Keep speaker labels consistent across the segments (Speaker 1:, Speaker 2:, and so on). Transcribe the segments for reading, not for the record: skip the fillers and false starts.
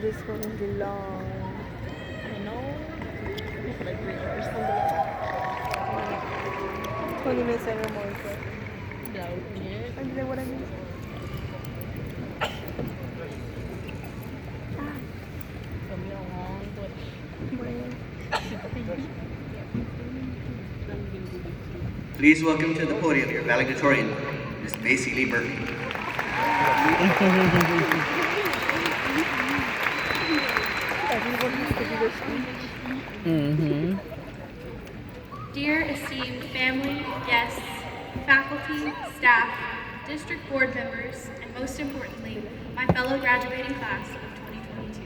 Speaker 1: is going to be long.
Speaker 2: I know. It's like 3 hours.
Speaker 1: 20 minutes and more.
Speaker 2: Doubt it.
Speaker 1: And then what I mean?
Speaker 2: It'll be a long but
Speaker 3: Please welcome to the podium your valedictorian, Miss Macy Lee Burke.
Speaker 1: Everyone has to do this speech.
Speaker 4: Dear esteemed family, guests, faculty, staff, district board members, and most importantly, my fellow graduating class of 2022.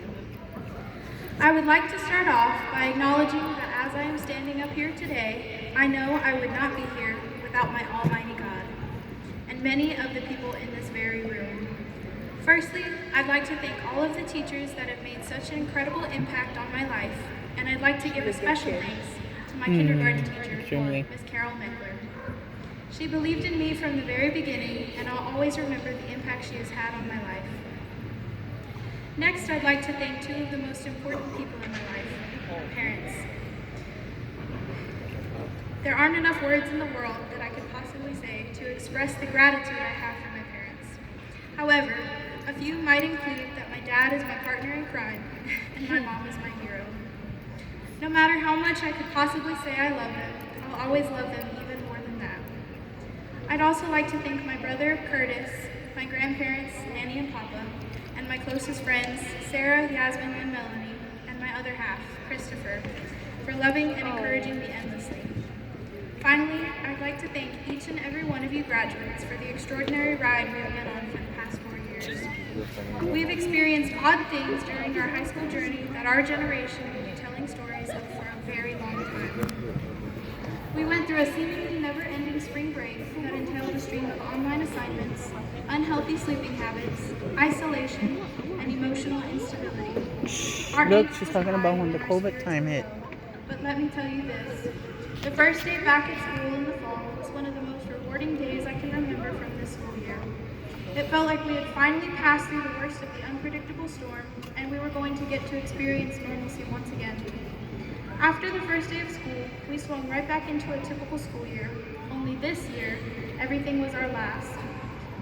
Speaker 4: I would like to start off by acknowledging that as I am standing up here today, I know I would not be here without my Almighty God, and many of the people in this very room. Firstly, I'd like to thank all of the teachers that have made such an incredible impact on my life, and I'd like to give a special thanks to my kindergarten teacher, Miss Carol Meckler. She believed in me from the very beginning, and I'll always remember the impact she has had on my life. Next, I'd like to thank two of the most important people in my life, my parents. There aren't enough words in the world that I could possibly say to express the gratitude I have for my parents. However, a few might include that my dad is my partner in crime, and my mom is my hero. No matter how much I could possibly say I love them, I'll always love them even more than that. I'd also like to thank my brother, Curtis, my grandparents, Nanny and Papa, and my closest friends, Sarah, Yasmin, and Melanie, and my other half, Christopher, for loving and encouraging me endlessly. Finally, I'd like to thank each and every one of you graduates for the extraordinary ride we have been on for the past 4 years. We've experienced odd things during our high school journey that our generation will be telling stories of for a very long time. We went through a seemingly never-ending spring break that entailed a stream of online assignments, unhealthy sleeping habits, isolation, and emotional instability.
Speaker 2: Look, she's talking about when the COVID time hit.
Speaker 4: But let me tell you this. The first day back at school in the fall was one of the most rewarding days I can remember from this school year. It felt like we had finally passed through the worst of the unpredictable storm, and we were going to get to experience normalcy once again. After the first day of school, we swung right back into a typical school year, only this year, everything was our last.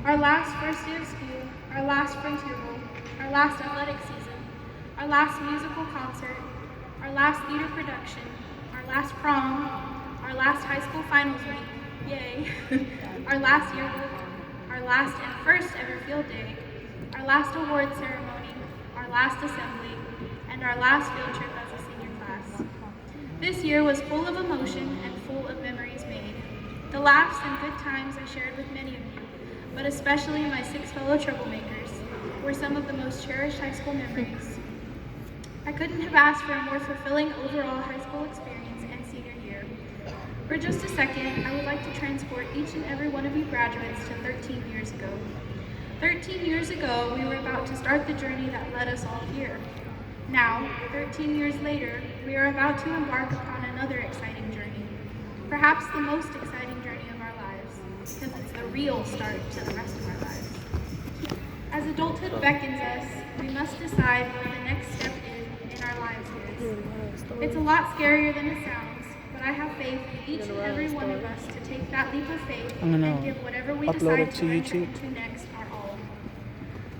Speaker 4: Our last first day of school, our last frontier bowl, our last athletic season, our last musical concert, our last theater production, our last prom, our last high school finals week, yay, our last yearbook, our last and first ever field day, our last award ceremony, our last assembly, and our last field trip as a senior class. This year was full of emotion and full of memories made. The laughs and good times I shared with many of you, but especially my 6 fellow troublemakers, were some of the most cherished high school memories. I couldn't have asked for a more fulfilling overall high school experience and senior year. For just a second, I would like to transport each and every one of you graduates to 13 years ago. 13 years ago, we were about to start the journey that led us all here. Now, 13 years later, we are about to embark upon another exciting journey. Perhaps the most exciting journey of our lives, because it's the real start to the rest of our lives. As adulthood beckons us, we must decide where the next step in our lives is. It's a lot scarier than it sounds, but I have faith in each and every one of us to take that leap of faith and give whatever we decide to enter into next our all.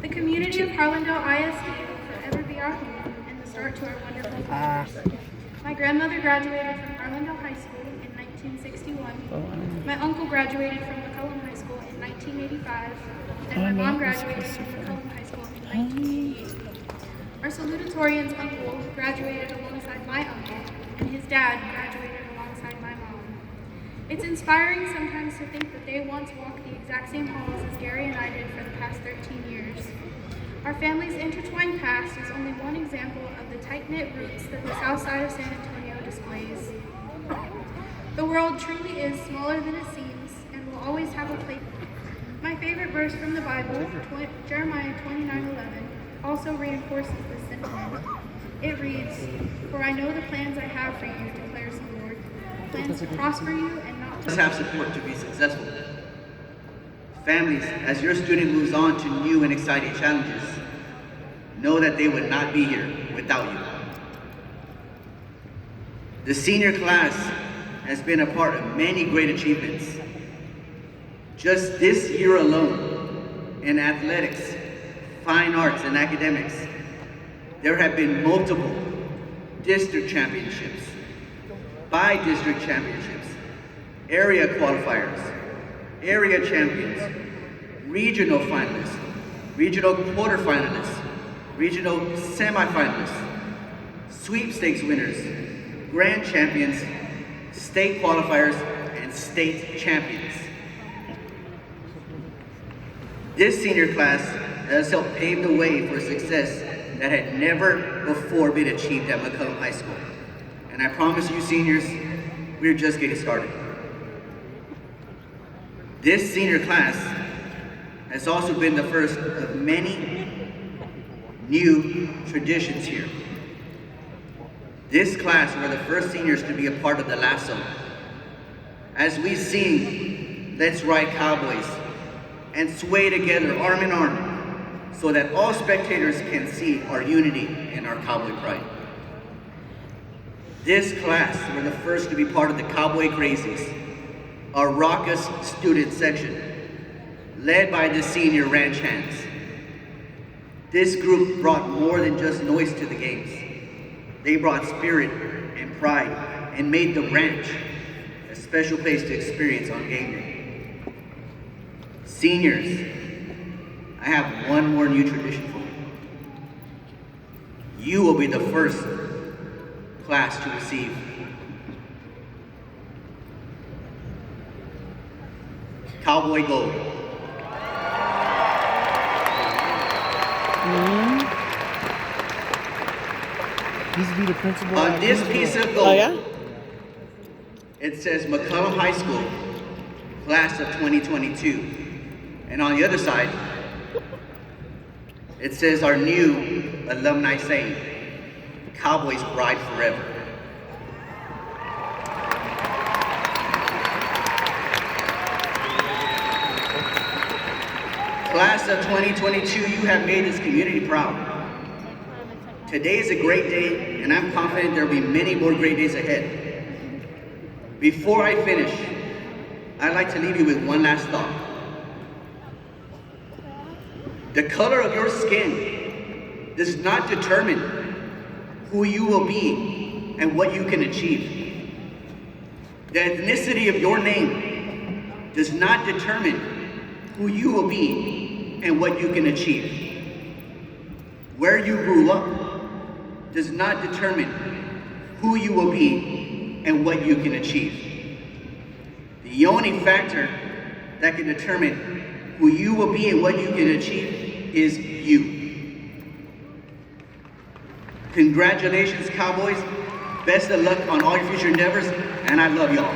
Speaker 4: The community of Harlandale ISD will forever be our home and the start to our wonderful lives. My grandmother graduated from Harlandale High School in 1961. My uncle graduated from McCollum High School in 1985, and my mom graduated from McCollum High School in 1988. Our salutatorian's uncle graduated alongside my uncle, and his dad graduated alongside my mom. It's inspiring sometimes to think that they once walked the exact same halls as Gary and I did for the past 13 years. Our family's intertwined past is only one example of the tight-knit roots that the south side of San Antonio displays. The world truly is smaller than it seems, and will always have a place. My favorite verse from the Bible, Jeremiah 29:11, also reinforces this sentiment. It reads, "For I know the plans I have for you, declares the Lord, plans to prosper you and not to..."
Speaker 3: Must have support to be successful. Families, as your student moves on to new and exciting challenges, know that they would not be here without you. The senior class has been a part of many great achievements. Just this year alone, in athletics, fine arts, and academics, there have been multiple district championships, by-district championships, area qualifiers, area champions, regional finalists, regional quarterfinalists, regional semifinalists, sweepstakes winners, grand champions, state qualifiers, and state champions. This senior class has helped pave the way for success that had never before been achieved at McCollum High School. And I promise you seniors, we're just getting started. This senior class has also been the first of many new traditions here. This class were the first seniors to be a part of the lasso. As we sing, "Let's Ride Cowboys," and sway together arm in arm, so that all spectators can see our unity and our cowboy pride. This class were the first to be part of the Cowboy Crazies, our raucous student section, led by the senior ranch hands. This group brought more than just noise to the games. They brought spirit and pride and made the ranch a special place to experience on game day. Seniors, I have one more new tradition for you. You will be the first class to receive Cowboy Gold.
Speaker 2: He's be the principal.
Speaker 3: On this piece of gold,
Speaker 2: Oh yeah?
Speaker 3: it says McCollum High School, class of 2022. And on the other side, it says our new alumni saying, "Cowboys ride forever." Class of 2022, you have made this community proud. Today is a great day, and I'm confident there will be many more great days ahead. Before I finish, I'd like to leave you with one last thought. The color of your skin does not determine who you will be and what you can achieve. The ethnicity of your name does not determine who you will be and what you can achieve. Where you grew up does not determine who you will be and what you can achieve. The only factor that can determine who you will be and what you can achieve is you. Congratulations, Cowboys. Best of luck on all your future endeavors, and I love y'all.